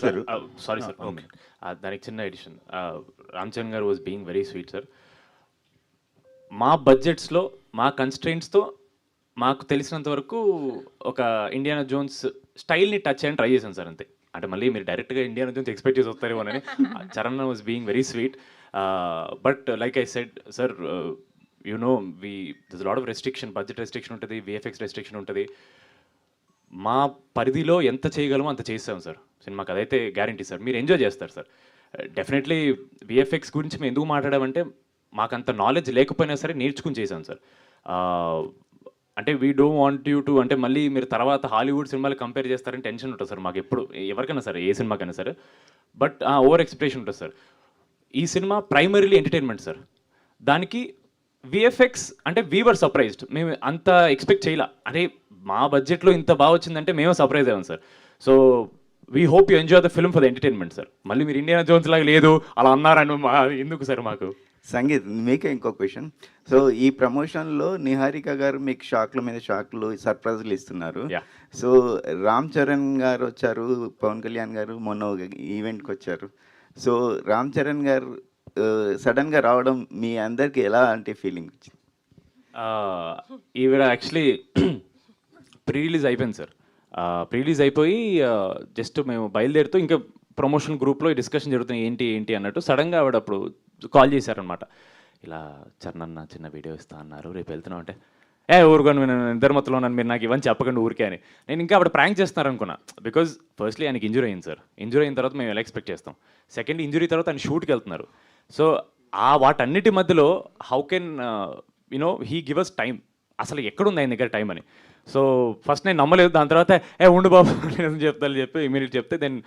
గారు sorry sir, okay. దానికి చిన్న ఎడిషన్. రామ్ చరణ్ గారు was being very sweet sir. మా బడ్జెట్స్లో మా కన్స్ట్రెయింట్స్తో మాకు తెలిసినంత వరకు ఒక ఇండియానా జోన్స్ స్టైల్ని టచ్ చేయని ట్రై చేశాను సార్, అంతే. అంటే మళ్ళీ మీరు డైరెక్ట్గా ఇండియానా జోన్స్ ఎక్స్పెక్ట్ చేసి వస్తారేమో అని. Charan was being very sweet. But like I said sir, you know this lot of restriction, budget restriction ఉంటుంది, విఎఫ్ఎక్స్ రెస్ట్రిక్షన్ ఉంటుంది. మా పరిధిలో ఎంత చేయగలమో అంత చేస్తాం సార్ సినిమాకి, అదైతే గ్యారంటీ సార్. మీరు ఎంజాయ్ చేస్తారు సార్. డెఫినెట్లీ విఎఫ్ఎక్స్ గురించి మేము ఎందుకు మాట్లాడామంటే మాకంత నాలెడ్జ్ లేకపోయినా సరే నేర్చుకుని చేశాం సార్. అంటే we don't want you to, అంటే మళ్ళీ మీరు తర్వాత హాలీవుడ్ సినిమాలు కంపేర్ చేస్తారని టెన్షన్ ఉంటుంది సార్ మాకు ఎప్పుడు, ఎవరికైనా సరే, ఏ సినిమాకైనా సరే. బట్ ఓవర్ ఎక్స్పెక్టేషన్ ఉంటుంది సార్. ఈ సినిమా ప్రైమరీలీ ఎంటర్టైన్మెంట్ సార్. దానికి విఎఫ్ఎక్స్ అంటే వీవర్ సర్ప్రైజ్డ్. మేము అంత ఎక్స్పెక్ట్ చేయాల, అరే మా బడ్జెట్లో ఇంత బాగా వచ్చిందంటే మేము సర్ప్రైజ్ అయ్యాం sir. So we hope you enjoy the film for the entertainment sir. మళ్ళీ మీరు ఇండియనా జోన్స్ లాగా లేదు అలా అన్నారని ఎందుకు సార్ మాకు. సంగీత్, మీకే ఇంకో క్వశ్చన్. సో ఈ ప్రమోషన్లో నిహారిక గారు మీకు షాక్ల మీద షాక్లు, సర్ప్రైజ్లు ఇస్తున్నారు. సో రామ్ చరణ్ గారు వచ్చారు, పవన్ కళ్యాణ్ గారు మొన్న ఈవెంట్కి వచ్చారు. సో రామ్ చరణ్ గారు సడన్గా రావడం మీ అందరికి ఎలా అంటే ఫీలింగ్ వచ్చింది? ఈవిడ యాక్చువల్లీ ప్రీ రిలీజ్ అయిపోయింది సార్. ప్రీ రిలీజ్ అయిపోయి జస్ట్ మేము బయలుదేరుతూ ఇంకా ప్రమోషన్ గ్రూప్లో డిస్కషన్ జరుగుతుంది ఏంటి అన్నట్టు. సడన్గా ఆవిడ అప్పుడు కాల్ చేశారనమాట. ఇలా చరణ్ అన్న చిన్న వీడియో ఇస్తా అన్నారు, రేపు వెళ్తున్నాం అంటే, ఊరుకొని నేను ఇద్దరు మొత్తంలో ఉన్నాను, మీరు నాకు ఇవన్నీ చెప్పకండి ఊరికే అని. నేను ఇంకా ఆవిడ ప్రాంక్ చేస్తున్నారు అనుకున్నా. బికాజ్ ఫస్ట్లీ ఆయనకి ఇంజురీ అయింది సార్. ఇంజురీ అయిన తర్వాత మేము ఎలా ఎక్స్పెక్ట్ చేస్తాం. సెకండ్ ఇంజురీ తర్వాత ఆయన షూట్కి వెళ్తున్నారు. సో వాటన్నిటి మధ్యలో how can you know he give us time, అసలు ఎక్కడుంది ఆయన దగ్గర టైం అని. సో ఫస్ట్ నేను నమ్మలేదు. దాని తర్వాత ఉండు బాబు నేను చెప్తాను చెప్పి ఇమీడియట్ చెప్తే దెన్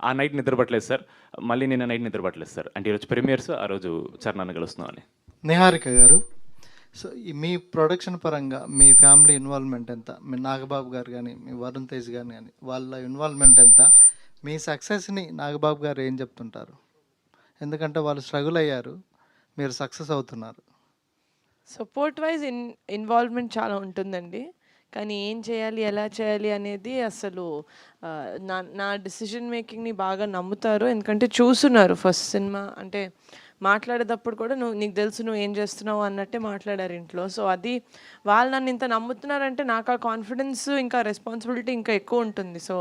ఆ నైట్ నిద్రపట్టలేదు సార్. మళ్ళీ నిన్న నైట్ నిద్రపట్టలేదు సార్. అంటే ఈరోజు ప్రీమియర్స్, ఆ రోజు చరణ్ కలుస్తున్నాం అని. నిహారిక గారు, సో మీ ప్రొడక్షన్ పరంగా మీ ఫ్యామిలీ ఇన్వాల్వ్మెంట్ ఎంత? మీ నాగబాబు గారు కానీ, మీ వరుణ్ తేజ్ గారు కానీ, వాళ్ళ ఇన్వాల్వ్మెంట్ ఎంత? మీ సక్సెస్ని నాగబాబు గారు ఏం చెప్తుంటారు? ఎందుకంటే వాళ్ళు స్ట్రగుల్ అయ్యారు, మీరు సక్సెస్ అవుతున్నారు. సపోర్ట్ వైజ్ ఇన్వాల్వ్మెంట్ చాలా ఉంటుందండి. కానీ ఏం చేయాలి, ఎలా చేయాలి అనేది అసలు నా డిసిజన్ మేకింగ్ని బాగా నమ్ముతారు. ఎందుకంటే చూస్తున్నారు ఫస్ట్ సినిమా అంటే మాట్లాడేటప్పుడు కూడా నీకు తెలుసు నువ్వు ఏం చేస్తున్నావు అన్నట్టే మాట్లాడారు ఇంట్లో. సో అది వాళ్ళు నన్ను ఇంత నమ్ముతున్నారంటే నాకు ఆ కాన్ఫిడెన్స్ ఇంకా రెస్పాన్సిబిలిటీ ఇంకా ఎక్కువ ఉంటుంది. సో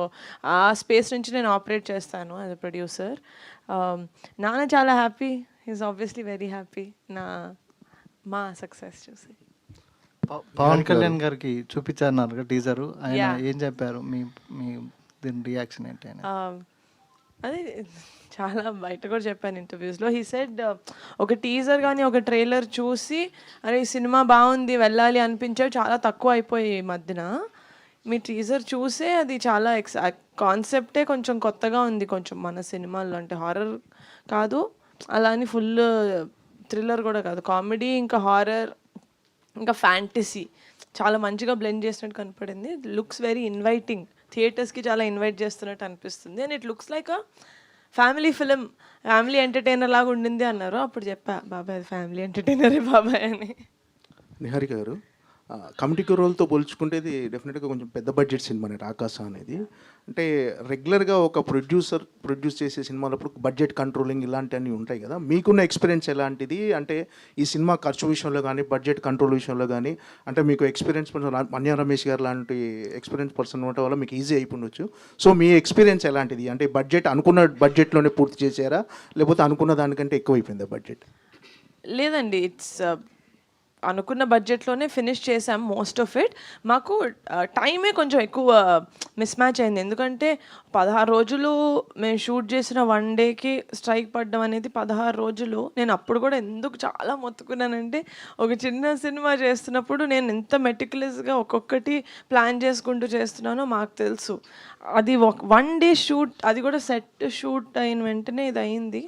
ఆ స్పేస్ నుంచి నేను ఆపరేట్ చేస్తాను యాజ్ అ ప్రొడ్యూసర్. నాన్న చాలా happy, is obviously very happy మా సక్సెస్ చూసి. పవన్ కళ్యాణ్ గారికి చూపించారు టీజరు, ఆయన ఏం చెప్పారు? మీ మీ దీని రియాక్షన్ ఏంటి? అదే చాలా బయట కూడా చెప్పాను ఇంటర్వ్యూస్లో. హీ సెడ్ ఒక టీజర్ కానీ ఒక ట్రైలర్ చూసి అరే ఈ సినిమా బాగుంది వెళ్ళాలి అనిపించేవి చాలా తక్కువ అయిపోయి ఈ మధ్యన. మీ టీజర్ చూసే అది చాలా కాన్సెప్టే కొంచెం కొత్తగా ఉంది కొంచెం మన సినిమాల్లో. అంటే హారర్ కాదు, అలా అని ఫుల్ థ్రిల్లర్ కూడా కాదు, కామెడీ ఇంకా హారర్ ఇంకా ఫ్యాంటసీ చాలా మంచిగా బ్లెండ్ చేసినట్టు కనపడింది. లుక్స్ వెరీ ఇన్వైటింగ్, థియేటర్స్కి చాలా ఇన్వైట్ చేస్తున్నట్టు అనిపిస్తుంది. And it looks like a family film, family entertainer లాగా ఉండింది అన్నారు. అప్పుడు చెప్పా బాబాయ్ అది ఫ్యామిలీ ఎంటర్టైనరే బాబాయ్ అని. నిహారిక గారు, కమిటీ రోల్తో పోల్చుకుంటే ఇది డెఫినెట్గా కొంచెం పెద్ద బడ్జెట్ సినిమా అనేది ఆకాశ అనేది. అంటే రెగ్యులర్గా ఒక ప్రొడ్యూస్ చేసే సినిమాలప్పుడు బడ్జెట్ కంట్రోలింగ్ ఇలాంటివన్నీ ఉంటాయి కదా, మీకున్న ఎక్స్పీరియన్స్ ఎలాంటిది? అంటే ఈ సినిమా ఖర్చు విషయంలో కానీ బడ్జెట్ కంట్రోల్ విషయంలో కానీ, అంటే మీకు ఎక్స్పీరియన్స్ మన్య రమేష్ గారు లాంటి ఎక్స్పీరియన్స్ పర్సన్ ఉండటం వల్ల మీకు ఈజీ అయిపోవచ్చు. సో మీ ఎక్స్పీరియన్స్ ఎలాంటిది? అంటే బడ్జెట్ అనుకున్న బడ్జెట్లోనే పూర్తి చేశారా, లేకపోతే అనుకున్న దానికంటే ఎక్కువ అయిపోయిందా బడ్జెట్? లేదండి, ఇట్స్ అనుకున్న బడ్జెట్లోనే ఫినిష్ చేసాం మోస్ట్ ఆఫ్ ఇట్. మాకు టైమే కొంచెం ఎక్కువ మిస్ మ్యాచ్ అయింది. ఎందుకంటే 16 రోజులు మేము షూట్ చేసిన 1 డేకి స్ట్రైక్ పడ్డం అనేది 16 రోజులు. నేను అప్పుడు కూడా ఎందుకు చాలా మొత్తుకున్నానంటే ఒక చిన్న సినిమా చేస్తున్నప్పుడు నేను ఎంత మెటిక్యులస్గా ఒక్కొక్కటి ప్లాన్ చేసుకుంటూ చేస్తున్నానో మాకు తెలుసు. అది 1 డే షూట్, అది కూడా సెట్ షూట్ అయిన వెంటనే ఇది అయింది.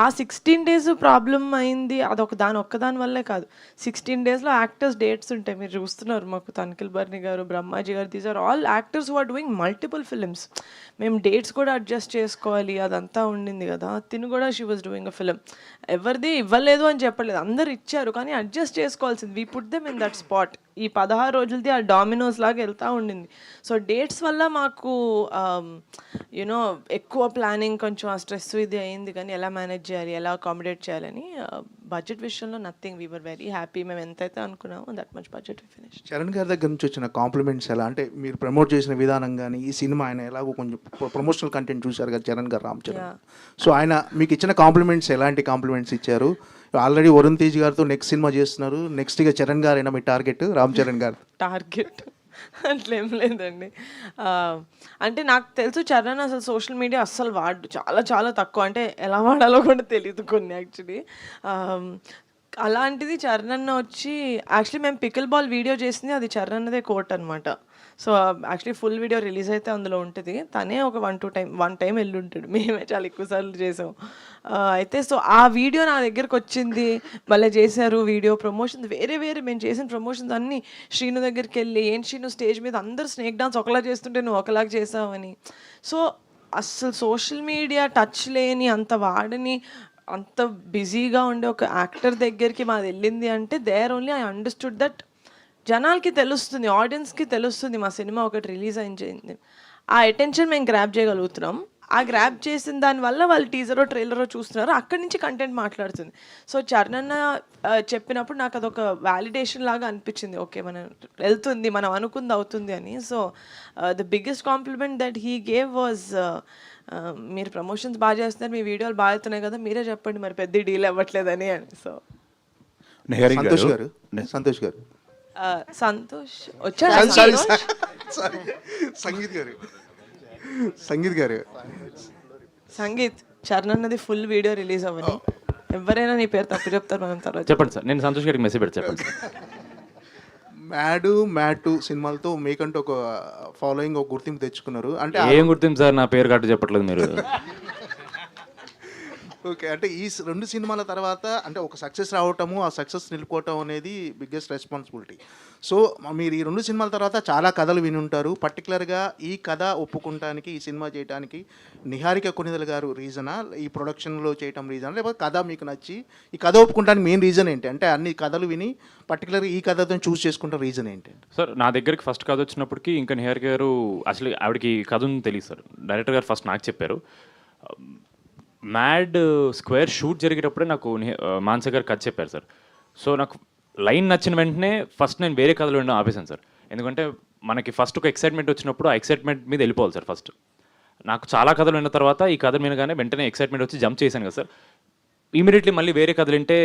ఆ 16 days ప్రాబ్లం అయింది. దాని ఒక్కదాని వల్లే కాదు, 16 daysలో యాక్టర్స్ డేట్స్ ఉంటాయి. మీరు చూస్తున్నారు మాకు తనిఖీల్ బర్ని గారు, బ్రహ్మాజీ గారు, these are all actors who are doing multiple films. మేము డేట్స్ కూడా అడ్జస్ట్ చేసుకోవాలి, అదంతా ఉండింది కదా. తిను కూడా she was doing a film. ఎవరిది ఇవ్వలేదు అని చెప్పలేదు, అందరు ఇచ్చారు కానీ అడ్జస్ట్ చేసుకోవాల్సింది. We put them in that spot. ఈ 16 రోజులది ఆ డామినోస్ లాగా వెళ్తూ ఉండింది. సో డేట్స్ వల్ల మాకు యూనో ఎక్కువ ప్లానింగ్, కొంచెం ఆ స్ట్రెస్ ఇది అయింది, కానీ ఎలా మేనేజ్ చేయాలి, ఎలా అకామిడేట్ చేయాలని బడ్జెట్ విషయంలో nothing, we were very happy. మేము ఎంతైతే అనుకున్నామో that much budget we finish. Charan garu దగ్గర నుంచి వచ్చిన కాంప్లిమెంట్స్ ఎలా, అంటే మీరు ప్రమోట్ చేసిన విధానం కానీ ఈ సినిమా ఆయన ఎలాగో కొంచెం ప్రమోషనల్ కంటెంట్ చూశారు కదా చరణ్ గారు, రామ్ చరణ్. సో ఆయన మీకు ఇచ్చిన కాంప్లిమెంట్స్ ఎలాంటి కాంప్లిమెంట్స్ ఇచ్చారు? ఆల్రెడీ వరుణ్ తేజ్ గారితో నెక్స్ట్ సినిమా చేస్తున్నారు, నెక్స్ట్ ఇక చరణ్ గారైనా మీ టార్గెట్, రామ్ చరణ్ గారు టార్గెట్ అట్లేం లేదండి. అంటే నాకు తెలుసు చరణ్ అసలు సోషల్ మీడియా అస్సలు వాడు, చాలా చాలా తక్కువ, అంటే ఎలా వాడాలో కూడా తెలియదు కొన్ని యాక్చువల్లీ. అలాంటిది చరణ్ అన్న వచ్చి, యాక్చువల్లీ మేము పికిల్ బాల్ వీడియో చేసింది అది చరణ్ అన్నదే కోట్ అనమాట. So actually full video release అయితే అందులో ఉంటుంది, తనే ఒక 1 టైం వెళ్ళి ఉంటాడు, మేమే చాలా ఎక్కువ సార్లు చేసాం. అయితే సో ఆ వీడియో నా దగ్గరకు వచ్చింది, భలే చేశారు వీడియో. ప్రమోషన్స్ వేరే మేము చేసిన ప్రమోషన్స్ అన్నీ శ్రీను దగ్గరికి వెళ్ళి, ఏంటి శ్రీను స్టేజ్ మీద అందరూ స్నేక్ డాన్స్ ఒకలా చేస్తుంటే నువ్వు ఒకలాగా చేసావని. సో అస్సలు సోషల్ మీడియా టచ్ లేని, అంత వాడని, అంత బిజీగా ఉండే ఒక యాక్టర్ దగ్గరికి మాది వెళ్ళింది అంటే there only I understood that జనాలకి తెలుస్తుంది, ఆడియన్స్కి తెలుస్తుంది మా సినిమా ఒకటి రిలీజ్ అయింది, ఆ అటెన్షన్ మేము గ్రాప్ చేయగలుగుతున్నాం. ఆ గ్రాప్ చేసిన దానివల్ల వాళ్ళు టీజరో ట్రైలరో చూస్తున్నారు, అక్కడి నుంచి కంటెంట్ మాట్లాడుతుంది. సో చరణ్ అన్న చెప్పినప్పుడు నాకు అదొక వ్యాలిడేషన్ లాగా అనిపించింది, ఓకే మనం వెళ్తుంది, మనం అనుకుంది అవుతుంది అని. So the biggest compliment that he gave was, మీరు ప్రమోషన్స్ బాగా చేస్తున్నారు, మీ వీడియోలు బాగా అవుతున్నాయి కదా, మీరే చెప్పండి మరి పెద్ద డీల్ అవ్వట్లేదని అని. సో సంతోష్ గారు, సంతోష్ గారు, సంతోష్ వచ్చారు, సంగీత్ గారు, సంగీత్ గారు, సంగీత్ చరణ్ అన్నది ఫుల్ వీడియో రిలీజ్ అవ్వని, ఎవరైనా నీ పేరు తప్పు చెప్తారు, మనం తర్వాత చెప్పండి సార్, నేను సంతోష్ గారికి మెసేజ్ పెట్టి చెప్పండి. మ్యాడ్ సినిమాలతో మీకంటూ ఒక ఫాలోయింగ్, ఒక గుర్తింపు తెచ్చుకున్నారు. అంటే ఏం గుర్తింపు సార్, నా పేరు కట్టు చెప్పట్లేదు మీరు. ఓకే, అంటే ఈ 2 సినిమాల తర్వాత అంటే ఒక సక్సెస్ రావటము, ఆ సక్సెస్ నిలుపుకోవటం అనేది బిగ్గెస్ట్ రెస్పాన్సిబిలిటీ. సో మీరు ఈ 2 సినిమాల తర్వాత చాలా కథలు విని ఉంటారు. పర్టికులర్గా ఈ కథ ఒప్పుకుంటానికి, ఈ సినిమా చేయడానికి నిహారిక కొనిదెల గారు రీజనా, ఈ ప్రొడక్షన్లో చేయటం రీజనా, లేకపోతే కథ మీకు నచ్చి ఈ కథ ఒప్పుకుంటానికి మెయిన్ రీజన్ ఏంటి? అంటే అన్ని కథలు విని పర్టికులర్గా ఈ కథతో చూస్ చేసుకుంటే రీజన్ ఏంటి? సార్ నా దగ్గరికి ఫస్ట్ కథ వచ్చినప్పటికీ ఇంకా నిహారిక గారు, అసలు ఆవిడకి కథ ఉంది తెలియదు సార్, డైరెక్టర్ గారు ఫస్ట్ నాకు చెప్పారు. మ్యాడ్ స్క్వేర్ షూట్ జరిగేటప్పుడే నాకు మానస గారు కథ చెప్పారు సార్. సో నాకు లైన్ నచ్చిన వెంటనే ఫస్ట్ నేను వేరే కథలు వినడం ఆపేశాను సార్. ఎందుకంటే మనకి ఫస్ట్ ఒక ఎక్సైట్మెంట్ వచ్చినప్పుడు ఆ ఎక్సైట్మెంట్ మీద వెళ్ళిపోవాలి సార్. ఫస్ట్ నాకు చాలా కథలు విన్న తర్వాత ఈ కథ వినగానే వెంటనే ఎక్సైట్మెంట్ వచ్చి జంప్ చేశాను కదా సార్. ఇమీడియట్లీ మళ్ళీ వేరే కథలు వింటే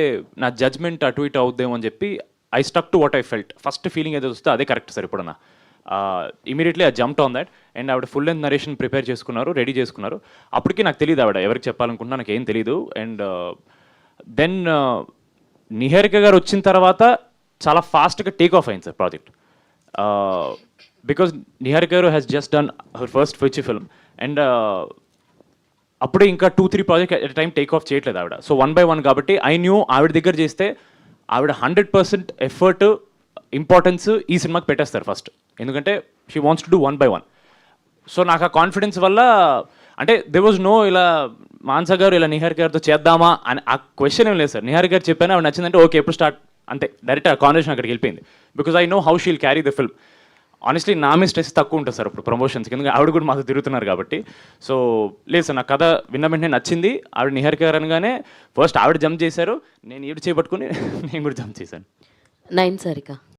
నా జడ్జ్మెంట్ అటు ఇటు అవుద్దేమో అని చెప్పి I stuck to what I felt. First feeling ఏదో వస్తే అదే కరెక్ట్ సార్ ఇప్పుడన్నా. Immediately I jumped on that. And ఆవిడ ఫుల్ లెంత్ నరేషన్ ప్రిపేర్ చేసుకున్నారు, రెడీ చేసుకున్నారు. అప్పటికి నాకు తెలియదు ఆవిడ ఎవరికి చెప్పాలనుకుంటున్నా, నాకు ఏం తెలియదు. అండ్ దెన్ నిహారిక గారు వచ్చిన తర్వాత చాలా ఫాస్ట్గా టేక్ ఆఫ్ అయింది సార్ ప్రాజెక్ట్. బికాజ్ నిహారిక గారు has just done her first feature film. And అప్పుడే ఇంకా 2-3 project at time take off చేయట్లేదు ఆవిడ. సో 1 by 1 కాబట్టి ఐ న్యూ ఆవిడ దగ్గర చేస్తే ఆవిడ 100% ఎఫర్ట్, ఇంపార్టెన్స్ ఈ సినిమాకి పెట్టేస్తారు ఫస్ట్. ఎందుకంటే she wants to do 1 by 1. So నాకు ఆ కాన్ఫిడెన్స్ వల్ల, అంటే దే వాజ్ నో ఇలా మానస గారు ఇలా నిహారిక గారితో చేద్దామా అని ఆ క్వశ్చన్ ఏం లేదు సార్. నిహారిక గారు చెప్పాను, ఆవిడ నచ్చిందంటే ఓకే ఎప్పుడు స్టార్ట్, అంతే డైరెక్ట్ ఆ కాన్వర్సేషన్ అక్కడికి వెళ్ళిపోయింది. Because I know how she'll carry the film. Honestly నా మీద స్ట్రెస్ తక్కువ ఉంటుంది సార్ ఇప్పుడు ప్రమోషన్స్కి, ఎందుకంటే ఆవిడ కూడా మాతో తిరుగుతున్నారు కాబట్టి. సో లేదు సార్, నా కథ విన్న వెంటనే నచ్చింది. ఆవిడ నిహారిక గారు అనగానే ఫస్ట్ ఆవిడ జంప్ చేశారు, నేను ఈవిడ చేపట్టుకుని నేను కూడా జంప్ చేశాను. 9 సారిక.